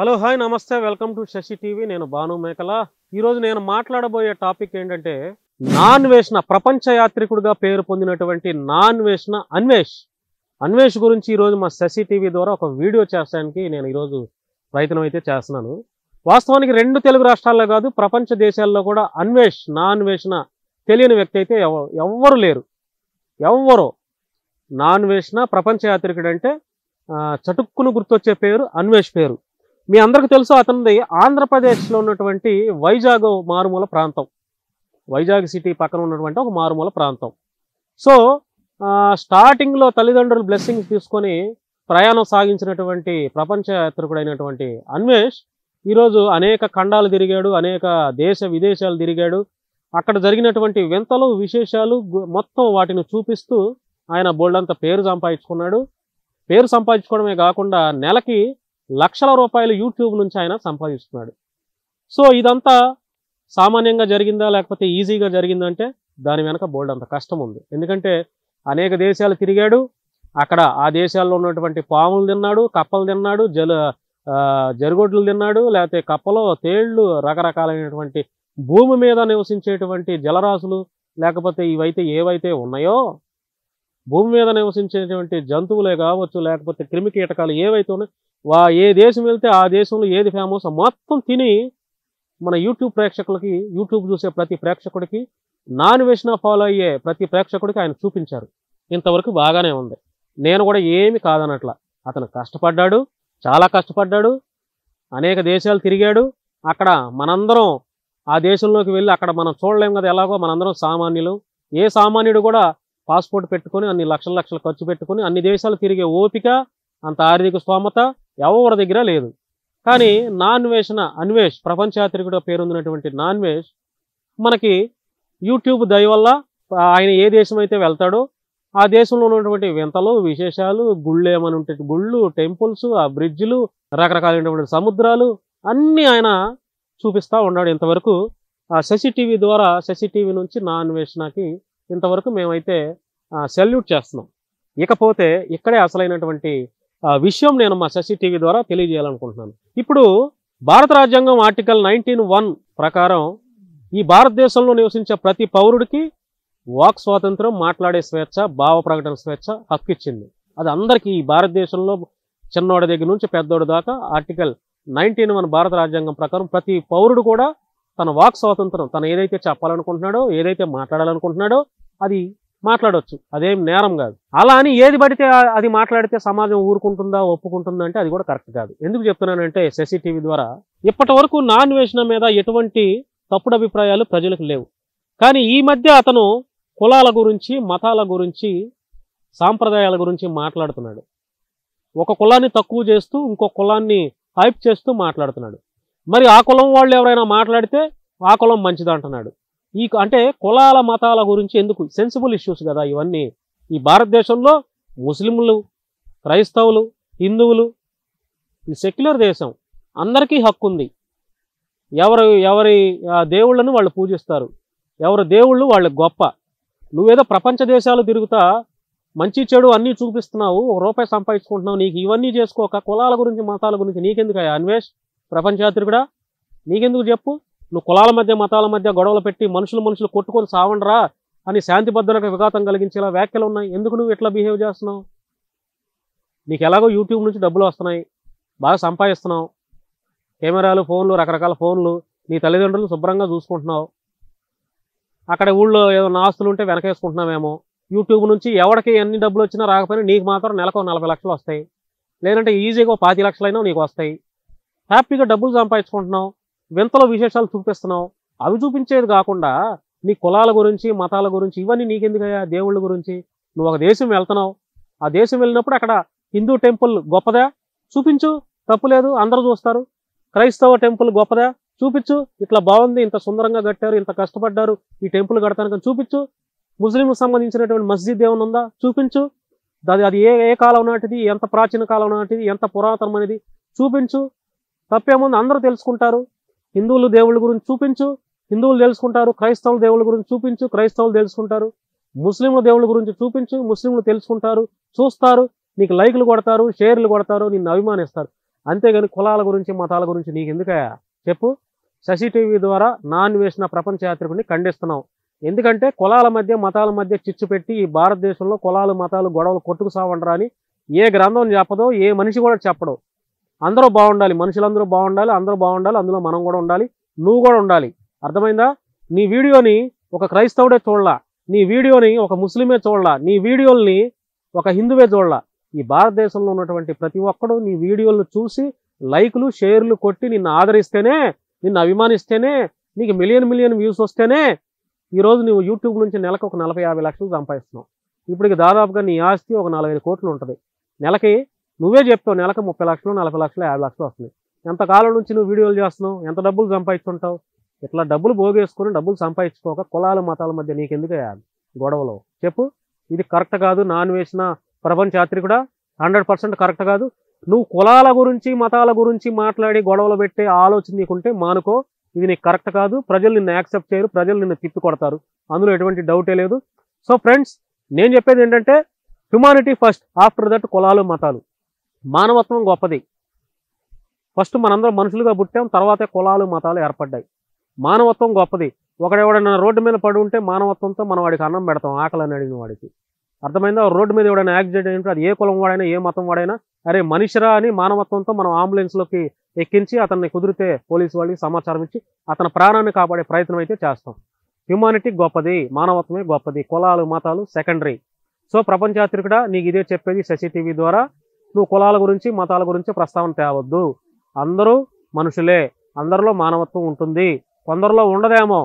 Hello hi నమస్తే welcome to Shashi TV నేను భాను మేకల ఈ రోజు నేను మాట్లాడబోయే టాపిక్ ఏంటంటే నాన్ వేషణ ప్రపంచ యాత్రికుడిగా పేరు పొందినటువంటి నాన్ వేషణ అన్వేష్ గురించి ఈ రోజు మా శశి టీవీ ద్వారా ఒక వీడియో చేస్తానికి నేను ఈ రోజు ప్రయత్నం అయితే చేస్తున్నాను. వాస్తవానికి రెండు తెలుగు రాష్ట్రాల్లో కాదు ప్రపంచ దేశాల్లో కూడా నాన్ వేషణ తెలియని వ్యక్తి అయితే ఎవ్వరు లేరు. నాన్ వేషణ ప్రపంచ యాత్రికుడు అంటే చటుక్కును గుర్తొచ్చే పేరు అన్వేష్ పేరు. మీ అందరికీ తెలుసు అతనిది ఆంధ్రప్రదేశ్లో ఉన్నటువంటి వైజాగ్ మారుమూల ప్రాంతం, వైజాగ్ సిటీ పక్కన ఉన్నటువంటి ఒక మారుమూల ప్రాంతం. సో స్టార్టింగ్లో తల్లిదండ్రులు బ్లెస్సింగ్స్ తీసుకొని ప్రయాణం సాగించినటువంటి ప్రపంచ యాత్రికుడైనటువంటి అన్వేష్ ఈరోజు అనేక ఖండాలు తిరిగాడు, అనేక దేశ విదేశాలు తిరిగాడు. అక్కడ జరిగినటువంటి వింతలు విశేషాలు మొత్తం వాటిని చూపిస్తూ ఆయన బోల్డంత పేరు సంపాదించుకున్నాడు. పేరు సంపాదించుకోవడమే కాకుండా నెలకి లక్షల రూపాయలు యూట్యూబ్ నుంచి ఆయన సంపాదిస్తున్నాడు. సో ఇదంతా సామాన్యంగా జరిగిందా లేకపోతే ఈజీగా జరిగిందంటే దాని వెనక బోల్డంత కష్టం ఉంది. ఎందుకంటే అనేక దేశాలు తిరిగాడు, అక్కడ ఆ దేశాల్లో ఉన్నటువంటి పాములు తిన్నాడు, కప్పలు తిన్నాడు, జరుగొడ్లు తిన్నాడు, లేకపోతే కప్పలో తేళ్లు, రకరకాలైనటువంటి భూమి మీద నివసించేటువంటి జలరాశులు లేకపోతే ఇవైతే ఏవైతే ఉన్నాయో భూమి మీద నివసించేటువంటి జంతువులే కావచ్చు లేకపోతే క్రిమి కీటకాలు ఏవైతే ఉన్నాయో ఏ దేశం వెళ్తే ఆ దేశంలో ఏది ఫేమస్ మొత్తం తిని మన యూట్యూబ్ ప్రేక్షకులకి, యూట్యూబ్ చూసే ప్రతి ప్రేక్షకుడికి, నాన్ వేషణ ఫాలో అయ్యే ప్రతి ప్రేక్షకుడికి ఆయన చూపించారు. ఇంతవరకు బాగానే ఉంది, నేను కూడా ఏమి కాదనట్ల. అతను కష్టపడ్డాడు, చాలా కష్టపడ్డాడు, అనేక దేశాలు తిరిగాడు. అక్కడ మనందరం ఆ దేశంలోకి వెళ్ళి అక్కడ మనం చూడలేం కదా, ఎలాగో మనందరం సామాన్యులు. ఏ సామాన్యుడు కూడా పాస్పోర్ట్ పెట్టుకొని అన్ని లక్షలు ఖర్చు పెట్టుకొని అన్ని దేశాలు తిరిగే ఓపిక, అంత ఆర్థిక స్తోమత ఎవరి దగ్గర లేదు. కానీ అన్వేష్ ప్రపంచ యాత్రికుడిగా పేరొందినటువంటి నాన్వేష్ మనకి యూట్యూబ్ దయ వల్ల ఆయన ఏ దేశం అయితే వెళ్తాడో ఆ దేశంలో ఉన్నటువంటి వింతలు విశేషాలు, గుళ్ళు ఏమని ఉంటే గుళ్ళు, టెంపుల్స్, ఆ బ్రిడ్జ్లు, రకరకాలైనటువంటి సముద్రాలు అన్నీ ఆయన చూపిస్తూ ఉన్నాడు. ఇంతవరకు శశి టీవీ ద్వారా, శశి టీవీ నుంచి నాన్వేషణకి ఇంతవరకు మేమైతే సెల్యూట్ చేస్తున్నాం. ఇకపోతే ఇక్కడే అసలైనటువంటి విషయం నేను మా శశి టీవీ ద్వారా తెలియజేయాలనుకుంటున్నాను. ఇప్పుడు భారత రాజ్యాంగం ఆర్టికల్ 19(1) ప్రకారం ఈ భారతదేశంలో నివసించే ప్రతి పౌరుడికి వాక్ స్వాతంత్రం, మాట్లాడే స్వేచ్ఛ, భావ ప్రకటన స్వేచ్ఛ హక్కు ఇచ్చింది. అది అందరికీ ఈ భారతదేశంలో చిన్నోడి దగ్గర నుంచి పెద్దోడి దాకా ఆర్టికల్ 19(1) భారత రాజ్యాంగం ప్రకారం ప్రతి పౌరుడు కూడా తన వాక్ స్వాతంత్రం, తను ఏదైతే చెప్పాలనుకుంటున్నాడో, ఏదైతే మాట్లాడాలనుకుంటున్నాడో అది మాట్లాడవచ్చు, అదేం నేరం కాదు. అలా అని ఏది పడితే అది మాట్లాడితే సమాజం ఊరుకుంటుందా, ఒప్పుకుంటుందా అంటే అది కూడా కరెక్ట్ కాదు. ఎందుకు చెప్తున్నానంటే శశి టీవీ ద్వారా ఇప్పటి వరకు నాన్ వేషణ మీద ఎటువంటి తప్పుడు అభిప్రాయాలు ప్రజలకు లేవు. కానీ ఈ మధ్య అతను కులాల గురించి, మతాల గురించి, సాంప్రదాయాల గురించి మాట్లాడుతున్నాడు. ఒక కులాన్ని తక్కువ చేస్తూ ఇంకో కులాన్ని హైప్ చేస్తూ మాట్లాడుతున్నాడు. మరి ఆ కులం వాళ్ళు ఎవరైనా మాట్లాడితే ఆ కులం మంచిదంటున్నాడు. అంటే కులాల మతాల గురించి ఎందుకు, సెన్సిబుల్ ఇష్యూస్ కదా ఇవన్నీ. ఈ భారతదేశంలో ముస్లింలు, క్రైస్తవులు, హిందువులు, ఈ సెక్యులర్ దేశం, అందరికీ హక్కు ఉంది. ఎవరి దేవుళ్ళను వాళ్ళు పూజిస్తారు, ఎవరి దేవుళ్ళు వాళ్ళకి గొప్ప. నువ్వేదో ప్రపంచ దేశాలు తిరుగుతా మంచి చెడు అన్నీ చూపిస్తున్నావు, ₹1 సంపాదించుకుంటున్నావు, నీకు ఇవన్నీ చేసుకోక కులాల గురించి మతాల గురించి నీకెందుకు అన్వేష్ ప్రపంచ యాత్రికుడా? నీకెందుకు చెప్పు? నువ్వు కులాల మధ్య మతాల మధ్య గొడవలు పెట్టి మనుషులు కొట్టుకొని సావండ్రా అని శాంతి భద్రతలకు విఘాతం కలిగించేలా వ్యాఖ్యలు ఉన్నాయి. ఎందుకు నువ్వు ఇట్లా బిహేవ్ చేస్తున్నావు? నీకు ఎలాగో యూట్యూబ్ నుంచి డబ్బులు వస్తున్నాయి, బాగా సంపాదిస్తున్నావు, కెమెరాలు, ఫోన్లు, రకరకాల ఫోన్లు, నీ తల్లిదండ్రులు శుభ్రంగా చూసుకుంటున్నావు. అక్కడ ఊళ్ళో ఏదైనా ఆస్తులు ఉంటే వెనకేసుకుంటున్నావేమో. యూట్యూబ్ నుంచి ఎవరికి ఎన్ని డబ్బులు వచ్చినా రాకపోయినా నీకు మాత్రం నెలకు 40 లక్షలు వస్తాయి, లేదంటే ఈజీగా 25 లక్షలైనా నీకు వస్తాయి. హ్యాపీగా డబ్బులు సంపాదించుకుంటున్నావు, వింతలో విశేషాలు చూపిస్తున్నావు. అవి చూపించేది కాకుండా నీ కులాల గురించి, మతాల గురించి ఇవన్నీ నీకెందుకయ్యా? దేవుళ్ళ గురించి నువ్వు ఒక దేశం వెళ్తున్నావు, ఆ దేశం వెళ్ళినప్పుడు అక్కడ హిందూ టెంపుల్ గొప్పదా? చూపించు, తప్పులేదు, అందరూ చూస్తారు. క్రైస్తవ టెంపుల్ గొప్పదా? చూపించు, ఇట్లా బాగుంది, ఇంత సుందరంగా కట్టారు, ఇంత కష్టపడ్డారు ఈ టెంపుల్ కడతానికి చూపించు. ముస్లింలకు సంబంధించినటువంటి మస్జిద్ ఏమైనా ఉందా? చూపించు. అది ఏ కాలం నాటిది, ఎంత ప్రాచీన కాలం నాటిది, ఎంత పురాతనమైనది చూపించు. తప్పేముంది, అందరూ తెలుసుకుంటారు. హిందువులు దేవుళ్ళ గురించి చూపించు, హిందువులు తెలుసుకుంటారు. క్రైస్తవుల దేవుళ్ళ గురించి చూపించు, క్రైస్తవులు తెలుసుకుంటారు. ముస్లింల దేవుళ్ళ గురించి చూపించు, ముస్లింలు తెలుసుకుంటారు, చూస్తారు, నీకు లైకులు కొడతారు, షేర్లు కొడతారు, నిన్ను అభిమానిస్తారు. అంతేగాని కులాల గురించి మతాల గురించి నీకు ఎందుకయ్యా చెప్పు. శశి టీవీ ద్వారా నా అన్వేషణ ప్రపంచ యాత్రికుడిని ఖండిస్తున్నాం. ఎందుకంటే కులాల మధ్య మతాల మధ్య చిచ్చు పెట్టి ఈ భారతదేశంలో కులాలు మతాలు గొడవలు కొట్టుకు సావండరా అని ఏ గ్రంథం చెప్పదో, ఏ మనిషి కూడా చెప్పడు. అందరూ బాగుండాలి, మనుషులందరూ బాగుండాలి, అందరూ బాగుండాలి, అందులో మనం కూడా ఉండాలి, నువ్వు కూడా ఉండాలి. అర్థమైందా? నీ వీడియోని ఒక క్రైస్తవుడే చూడలా, నీ వీడియోని ఒక ముస్లిమే చూడలా, నీ వీడియోల్ని ఒక హిందువే చూడలా. ఈ భారతదేశంలో ఉన్నటువంటి ప్రతి ఒక్కడు నీ వీడియోలను చూసి లైకులు షేర్లు కొట్టి నిన్ను ఆదరిస్తేనే, నిన్ను అభిమానిస్తేనే, నీకు మిలియన్ వ్యూస్ వస్తేనే ఈరోజు నువ్వు యూట్యూబ్ నుంచి నెలకు ఒక 40-50 లక్షలు సంపాదిస్తున్నావు. ఇప్పటికి దాదాపుగా నీ ఆస్తి ఒక 45 కోట్లు ఉంటుంది. నెలకి నువ్వే చెప్తావు నెలకు 30 లక్షలు 40 లక్షలు 50 లక్షలు వస్తుంది. ఎంతకాలం నుంచి నువ్వు వీడియోలు చేస్తున్నావు, ఎంత డబ్బులు సంపాదించుంటావు? ఇట్లా డబ్బులు పోగేసుకుని డబ్బులు సంపాదించుకోక కులాల మతాల మధ్య నీకెందుకు గొడవలు చెప్పు. ఇది కరెక్ట్ కాదు. నా అన్వేషణ ప్రపంచ యాత్రికుడా 100% కరెక్ట్ కాదు. నువ్వు కులాల గురించి మతాల గురించి మాట్లాడి గొడవలు పెట్టే ఆలోచన నీకుంటే మానుకో. ఇది నీకు కరెక్ట్ కాదు. ప్రజలు నిన్ను యాక్సెప్ట్ చేయరు, ప్రజలు నిన్ను తిప్పి కొడతారు, అందులో ఎటువంటి డౌటే లేదు. సో ఫ్రెండ్స్, నేను చెప్పేది ఏంటంటే హ్యుమానిటీ ఫస్ట్, ఆఫ్టర్ దట్ కులాలు మతాలు. మానవత్వం గొప్పది. ఫస్ట్ మనందరం మనుషులుగా పుట్టాం, తర్వాతే కులాలు మతాలు ఏర్పడ్డాయి. మానవత్వం గొప్పది. ఒకడెవడైనా రోడ్డు మీద పడి ఉంటే మానవత్వంతో మనం వాడికి అన్నం పెడతాం, ఆకలి అని అడిగిన వాడికి. అర్థమైందా? రోడ్డు మీద ఎవడైనా యాక్సిడెంట్ అయినప్పుడు అది ఏ కులం వాడైనా ఏ మతం వాడైనా అరే మనిషిరా అని మానవత్వంతో మనం అంబులెన్స్లోకి ఎక్కించి అతన్ని కుదిరితే పోలీసు వాళ్ళకి సమాచారం ఇచ్చి అతని ప్రాణాన్ని కాపాడే ప్రయత్నం అయితే చేస్తాం. హ్యుమానిటీ గొప్పది, మానవత్వమే గొప్పది, కులాలు మతాలు సెకండరీ. సో ప్రపంచ యాత్రికుడా, నీకు ఇదే చెప్పేది శశి టీవీ ద్వారా. నువ్వు కులాల గురించి మతాల గురించి ప్రస్తావన తేవద్దు. అందరూ మనుషులే, అందరిలో మానవత్వం ఉంటుంది. కొందరిలో ఉండదేమో,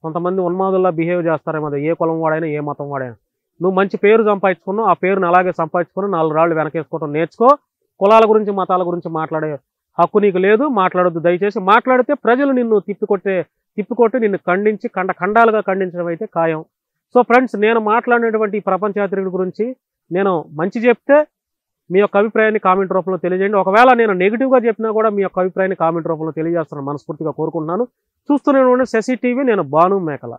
కొంతమంది ఉన్మాదుల్లా బిహేవ్ చేస్తారేమో, అది ఏ కులం వాడైనా ఏ మతం వాడైనా. నువ్వు మంచి పేరు సంపాదించుకున్నావు, ఆ పేరుని అలాగే సంపాదించుకుని 4 రాళ్ళు వెనకేసుకోవడం నేర్చుకో. కులాల గురించి మతాల గురించి మాట్లాడే హక్కు నీకు లేదు, మాట్లాడొద్దు దయచేసి. మాట్లాడితే ప్రజలు నిన్ను తిప్పికొట్టి నిన్ను ఖండించి ఖండాలుగా ఖండించడం అయితే ఖాయం. సో ఫ్రెండ్స్, నేను మాట్లాడినటువంటి ఈ ప్రపంచ యాత్రికుడి గురించి నేను మంచి చెప్తే మీ యొక్క అభిప్రాయాన్ని కామెంట్ రూపంలో తెలియజేయండి. ఒకవేళ నేను నెగిటివ్గా చెప్పినా కూడా మీ యొక్క అభిప్రాయాన్ని కామెంట్ రూపంలో తెలియజేస్తాను మనస్ఫూర్తిగా కోరుకుంటున్నాను. చూస్తూనే ఉండండి శశి టీవీ. నేను భాను మేకల.